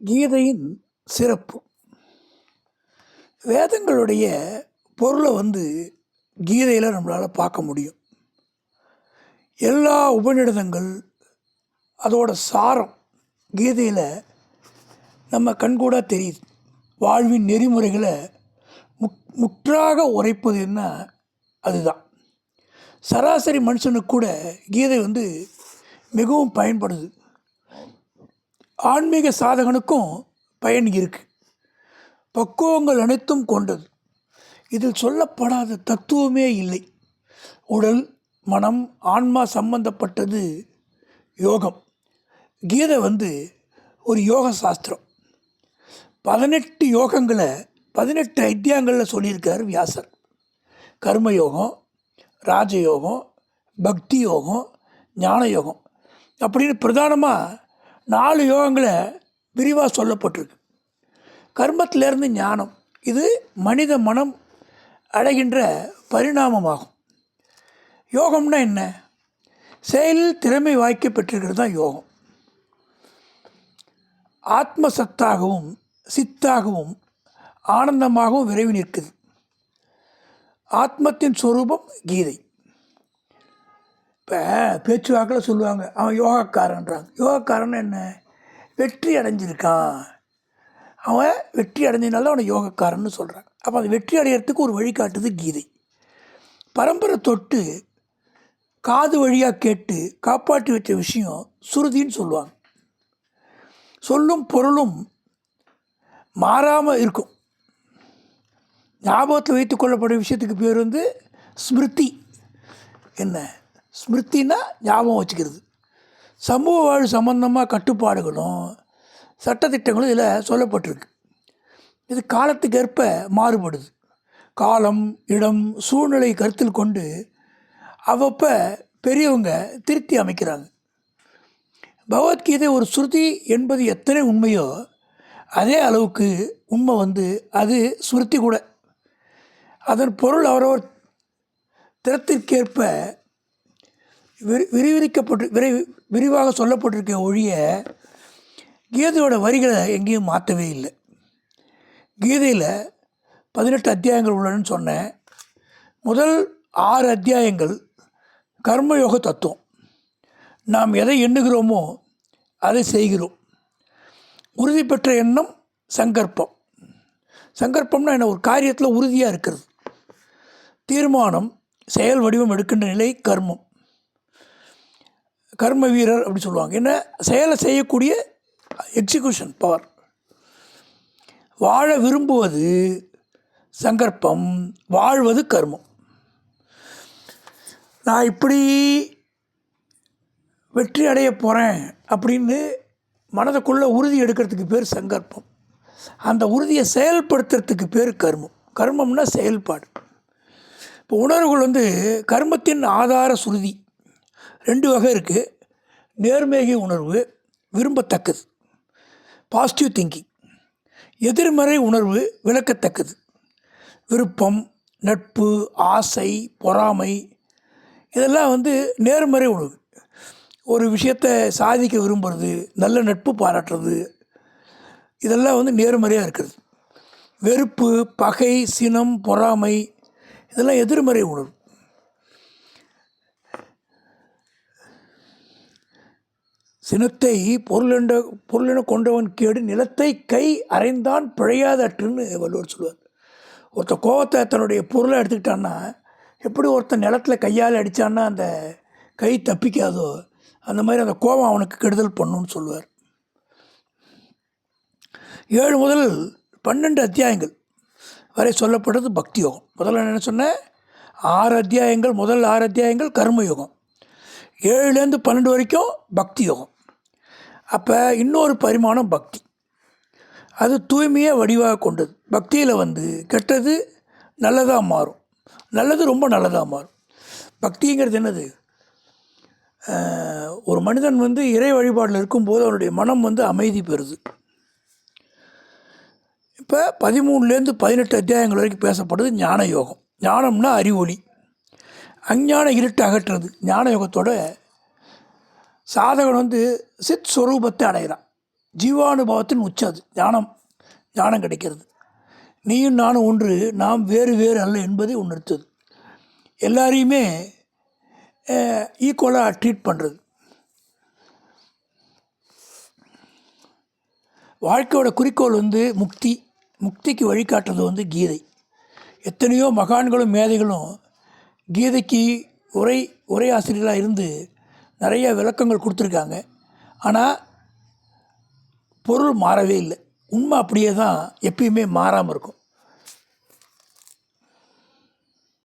கீதையின் சிறப்பு. வேதங்களுடைய பொருளை கீதையில் நம்மளால் பார்க்க முடியும். எல்லா உபநிடதங்கள் அதோட சாரம் கீதையில் நம்ம கண்கூட தெரியுது. வாழ்வின் நெறிமுறைகளை முற்றாக உரைப்பது என்ன, அதுதான். சராசரி மனுஷனுக்கு கூட கீதை மிகவும் பயன்படுது. ஆன்மீக சாதகனுக்கும் பயன் இருக்குது. பக்குவங்கள் அனைத்தும் கொண்டது. இதில் சொல்லப்படாத தத்துவமே இல்லை. உடல், மனம், ஆன்மா சம்பந்தப்பட்டது யோகம். கீதை ஒரு யோக சாஸ்திரம். 18 யோகங்களை 18 அத்தியாயங்களில் சொல்லியிருக்கார் வியாசர். கர்மயோகம், ராஜயோகம், பக்தி யோகம், ஞான யோகம் அப்படின்னு பிரதானமாக 4 யோகங்களை விரிவாக சொல்லப்பட்டிருக்கு. கர்மத்திலேருந்து ஞானம், இது மனித மனம் அடைகின்ற பரிணாமமாகும். யோகம்னா என்ன? செயலில் திறமை வாய்க்க பெற்றிருக்கிறது தான் யோகம். ஆத்ம சத்தாகவும் சித்தாகவும் ஆனந்தமாகவும் விரைவி நிற்குது. ஆத்மத்தின் ஸ்வரூபம் கீதை. இப்போ பேச்சுவாக்கில் சொல்லுவாங்க, அவன் யோகாக்காரன்றாங்க. யோகாக்காரன் என்ன? வெற்றி அடைஞ்சிருக்கான். அவன் வெற்றி அடைஞ்சதுனால அவனை யோகக்காரன்னு சொல்கிறாங்க. அப்போ அந்த வெற்றி அடையிறதுக்கு ஒரு வழிகாட்டுது கீதை. பரம்பரை தொட்டு காது வழியாக கேட்டு காப்பாற்றி வச்ச விஷயம் சுருதின்னு சொல்லுவாங்க. சொல்லும் பொருளும் மாறாமல் இருக்கும். ஞாபகத்தில் வைத்து கொள்ளப்படும் விஷயத்துக்கு பேர் ஸ்மிருதி. என்ன ஸ்மிருத்தின்னா? ஞாபகம் வச்சுக்கிறது. சமூக வாழ்வு சம்பந்தமாக கட்டுப்பாடுகளும் சட்டத்திட்டங்களும் இதில் சொல்லப்பட்டிருக்கு. இது காலத்துக்கு ஏற்ப மாறுபடுது. காலம், இடம், சூழ்நிலை கருத்தில் கொண்டு அவ்வப்போ பெரியவங்க திருத்தி அமைக்கிறாங்க. பகவத்கீதை ஒரு ஸ்ருதி என்பது எத்தனை உண்மையோ அதே அளவுக்கு உண்மை அது ஸ்மிருதி கூட. அதன் பொருள் அவரவர் திறத்திற்கேற்ப விரிவாக சொல்லப்பட்டிருக்க ஒழிய கீதையோட வரிகளை எங்கேயும் மாற்றவே இல்லை. கீதையில் 18 அத்தியாயங்கள் உள்ளனன்னு சொன்னேன். முதல் 6 அத்தியாயங்கள் கர்மயோக தத்துவம். நாம் எதை எண்ணுகிறோமோ அதை செய்கிறோம். உறுதி பெற்ற எண்ணம் சங்கற்பம். சங்கற்பம்னா என்ன? ஒரு காரியத்தில் உறுதியாக இருக்கிறது. தீர்மானம், செயல் வடிவம் எடுக்கின்ற நிலை கர்மம். கர்ம வீரர் அப்படி சொல்லுவாங்க. என்ன? செயலை செய்யக்கூடிய எக்ஸிக்யூஷன் பவர். வாழ விரும்புவது சங்கற்பம், வாழ்வது கர்மம். நான் இப்படி வெற்றி அடைய போகிறேன் அப்படின்னு மனதுக்குள்ளே உறுதி எடுக்கிறதுக்கு பேர் சங்கற்பம். அந்த உறுதியை செயல்படுத்துறதுக்கு பேர் கர்மம். கர்மம்னா செயல்பாடு. இப்போ உணர்வுகள் கர்மத்தின் ஆதார சுருதி 2 வகை இருக்குது. நேர்மேகி உணர்வு, விரும்பத்தக்கது, பாசிட்டிவ் திங்கிங். எதிர்மறை உணர்வு, விளக்கத்தக்கது, விருப்பம், நட்பு, ஆசை, பொறாமை. இதெல்லாம் நேர்மறை உணர்வு. ஒரு விஷயத்தை சாதிக்க விரும்புகிறது, நல்ல நட்பு பாராட்டுறது, இதெல்லாம் நேர்மறையாக இருக்கிறது. வெறுப்பு, பகை, சினம், பொறாமை இதெல்லாம் எதிர்மறை உணர்வு. சினத்தை பொருளென கொண்டவன் கேடு, நிலத்தை கை அறைந்தான் பிழையாத அற்றுன்னு வள்ளுவர் சொல்லுவார். ஒருத்தர் கோவத்தை தன்னுடைய பொருளை எடுத்துக்கிட்டான்னா, எப்படி ஒருத்தன் நிலத்தில் கையால் அடித்தான்னா அந்த கை தப்பிக்காதோ அந்த மாதிரி அந்த கோபம் அவனுக்கு கெடுதல் பண்ணுன்னு சொல்லுவார். 7 முதல் 12 அத்தியாயங்கள் வரை சொல்லப்பட்டது பக்தி யோகம். முதல்ல என்ன சொன்னேன்? 6 அத்தியாயங்கள், முதல் 6 அத்தியாயங்கள் கர்மயோகம். 7லேருந்து 12 வரைக்கும் பக்தி யோகம். அப்போ இன்னொரு பரிமாணம் பக்தி. அது தூய்மையை வடிவாக கொண்டது. பக்தியில் கெட்டது நல்லதாக மாறும், நல்லது ரொம்ப நல்லதாக மாறும். பக்திங்கிறது என்னது? ஒரு மனிதன் இறை வழிபாடில் இருக்கும்போது அவனுடைய மனம் அமைதி பெறுது. இப்போ 13லேருந்து 18 அத்தியாயங்கள் வரைக்கும் பேசப்படுது ஞான யோகம். ஞானம்னா அறிவொளி. அஞ்ஞான இருட்டு அகற்றுறது. ஞான யோகத்தோட சாதகன் சித் ஸ்வரூபத்தை அடைகிறான். ஜீவானுபவத்தின் உச்சம் அது. ஞானம் கிடைக்கிறது. நீயும் நானும் ஒன்று, நாம் வேறு வேறு அல்ல என்பதை உணர்த்துது. எல்லாரையுமே ஈக்குவலாக ட்ரீட் பண்ணுறது. வாழ்க்கையோட குறிக்கோள் முக்திக்கு வழிகாட்டுறது கீதை. எத்தனையோ மகான்களும் மேதைகளும் கீதைக்கு உரை ஆசிரியர்களாக இருந்து நிறைய விளக்கங்கள் கொடுத்துருக்காங்க. ஆனால் பொருள் மாறவே இல்லை. உண்மை அப்படியே தான் எப்பயுமே மாறாமல் இருக்கும்.